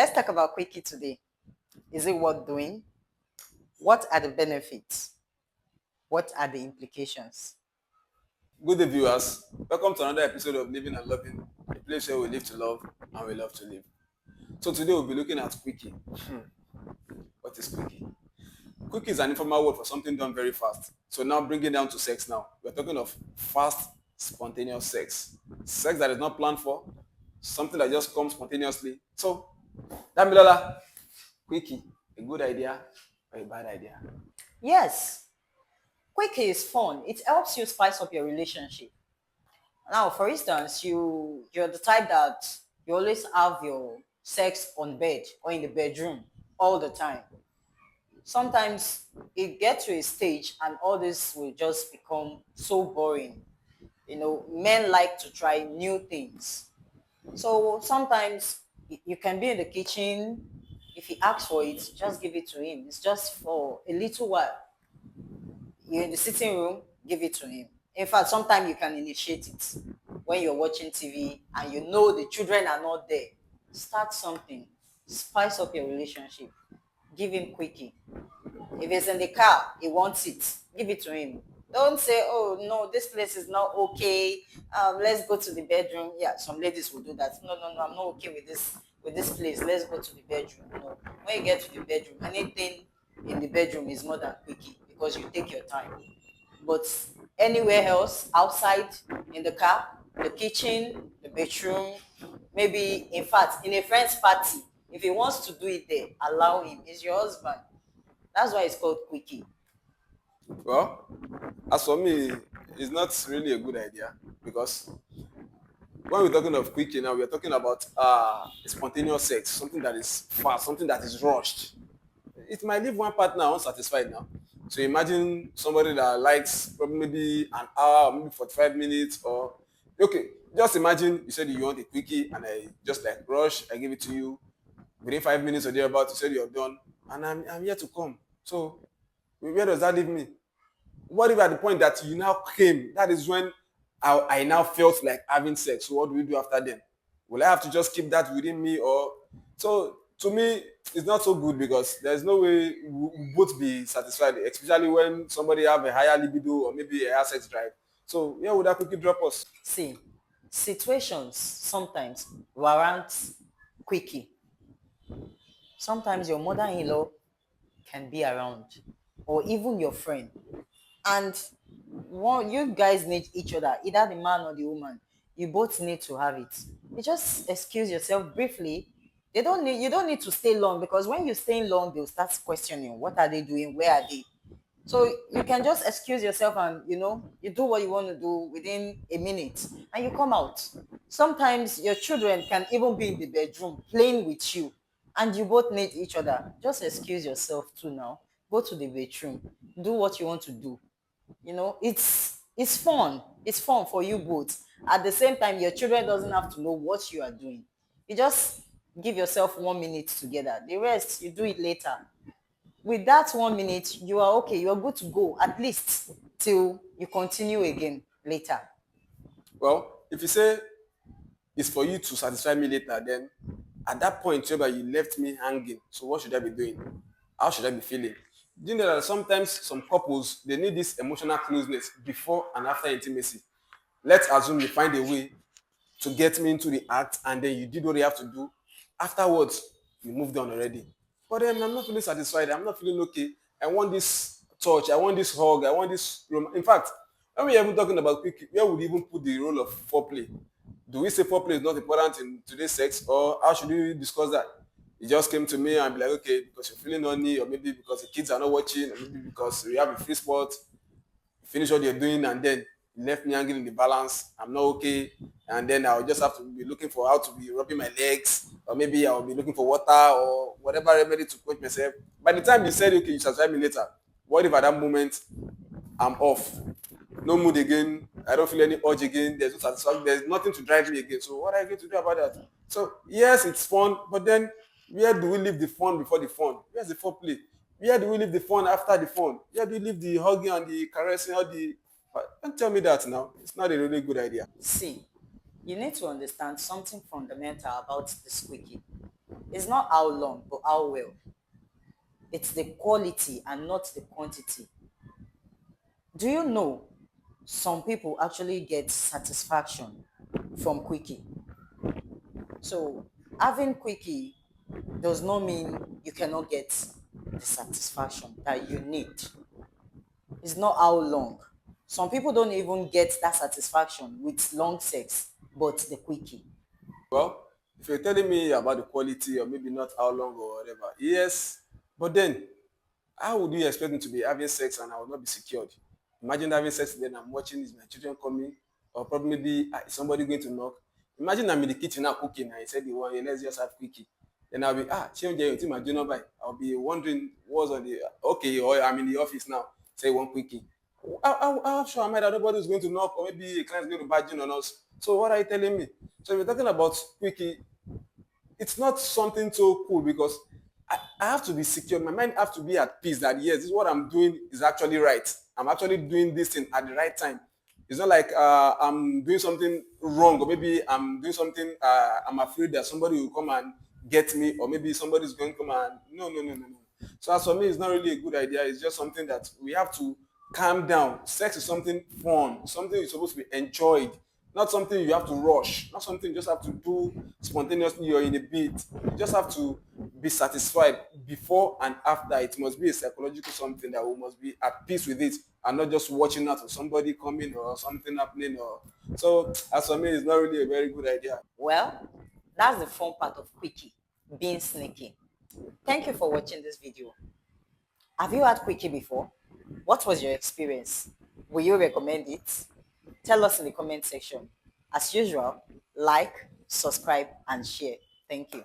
Let's talk about Quickie today. Is it worth doing? What are the benefits? What are the implications? Good day, viewers. Welcome to another episode of Living and Loving, a place where we live to love and we love to live. So today we'll be looking at quickie. What is quickie? Quickie is an informal word for something done very fast. So now bringing down to sex now. We're talking of fast, spontaneous sex. Sex that is not planned for, something that just comes spontaneously. So, Damilola, quickie, a good idea or a bad idea? Yes, Quickie is fun. It helps you spice up your relationship. Now, for instance, you're the type that you always have your sex on bed or in the bedroom all the time. Sometimes it gets to a stage and all this will just become so boring. Men like to try new things. So sometimes you can be in the kitchen. If he asks for it, just give it to him. It's just for a little while. You're in the sitting room, give it to him. In fact, sometimes you can initiate it when you're watching TV and you know the children are not there. Start something. Spice up your relationship. Give him quickie. If he's in the car, he wants it. Give it to him. Don't say, "Oh no, this place is not okay. Let's go to the bedroom." Yeah, some ladies will do that. No, no, no, I'm not okay with this place. Let's go to the bedroom. No, when you get to the bedroom, anything in the bedroom is more than quickie because you take your time. But anywhere else, outside, in the car, the kitchen, the bedroom, maybe in fact in a friend's party, if he wants to do it there, allow him. He's your husband. That's why it's called quickie. Well, as for me, it's not really a good idea because when we're talking of quickie now, we're talking about spontaneous sex, something that is fast, something that is rushed. It might leave one partner unsatisfied now. So imagine somebody that likes probably maybe an hour, maybe 45 minutes, or okay, just imagine you said you want a quickie and I just like rush, I give it to you. Within 5 minutes or thereabout, you said you're done, and I'm here to come. So where does that leave me? What if at the point that you now came, that is when I now felt like having sex. So what do we do after then? Will I have to just keep that within me or so to me it's not so good because there's no way we will both be satisfied, especially when somebody have a higher libido or maybe a higher sex drive. So where would that quickly drop us? See, situations sometimes warrant quickie. Sometimes your mother-in-law can be around, or even your friend, and you guys need each other, either the man or the woman. You both need to have it. You just excuse yourself briefly. You don't need to stay long because when you stay long, they'll start questioning what are they doing, where are they. So you can just excuse yourself and you do what you want to do within a minute and you come out. Sometimes your children can even be in the bedroom playing with you and you both need each other. Just excuse yourself too now. Go to the bedroom. Do what you want to do. It's fun. It's fun for you both. At the same time, your children doesn't have to know what you are doing. You just give yourself 1 minute together. The rest you do it later. With that 1 minute, you are okay. You are good to go at least till you continue again later. Well, if you say it's for you to satisfy me later, then at that point, whereby you left me hanging. So what should I be doing? How should I be feeling? Do you know that sometimes some couples they need this emotional closeness before and after intimacy? Let's assume you find a way to get me into the act and then you did what you have to do. Afterwards, you moved on already. But then I'm not feeling satisfied. I'm not feeling okay. I want this touch. I want this hug. I want this In fact, when we're even talking about quick, where would we even put the role of foreplay? Do we say foreplay is not important in today's sex, or how should we discuss that? You just came to me and be like, okay, because you're feeling horny, or maybe because the kids are not watching, or maybe because you have a free spot, finish what you're doing, and then you left me hanging in the balance. I'm not okay, and then I'll just have to be looking for how to be rubbing my legs, or maybe I'll be looking for water or whatever remedy to quench myself. By the time you said, okay, you subscribe me later, what if at that moment I'm off? No mood again. I don't feel any urge again. There's no satisfaction. There's nothing to drive me again. So what are you going to do about that? So yes, it's fun, but then where do we leave the fun before the fun? Where's the foreplay? Where do we leave the fun after the fun? Where do we leave the hugging and the caressing or the? Don't tell me that now. It's not a really good idea. See, you need to understand something fundamental about the squeaky. It's not how long, but how well. It's the quality and not the quantity. Do you know some people actually get satisfaction from quickie? So having quickie does not mean you cannot get the satisfaction that you need. It's not how long. Some people don't even get that satisfaction with long sex, but the quickie. Well, if you're telling me about the quality or maybe not how long or whatever, yes. But then, how would you expect me to be having sex and I will not be secured? Imagine having sex and then I'm watching, is my children coming? Or probably maybe is somebody going to knock? Imagine I'm in the kitchen now cooking and he said, let's just have quickie. Then I'll be, change the my dinner by. I'll be wondering what's on the, okay, or I'm in the office now, say one quickie. How sure am I that nobody is going to knock or maybe a client is going to barge in on us? So what are you telling me? So if you're talking about quickie, it's not something so cool because I have to be secure. My mind have to be at peace that yes, this is what I'm doing is actually right. I'm actually doing this thing at the right time. It's not like I'm doing something wrong or maybe I'm doing something I'm afraid that somebody will come and get me or maybe somebody's going to come and no. So as for me, it's not really a good idea. It's just something that we have to calm down. Sex is something fun, something you're supposed to be enjoyed, not something you have to rush, not something you just have to do spontaneously or in a beat. You just have to be satisfied before and after. It must be a psychological something that we must be at peace with it and not just watching out for somebody coming or something happening. Or so as for me, it's not really a very good idea. Well, that's the fun part of quickie, being sneaky. Thank you for watching this video. Have you had quickie before? What was your experience? Will you recommend it? Tell us in the comment section. As usual, like, subscribe, and share. Thank you.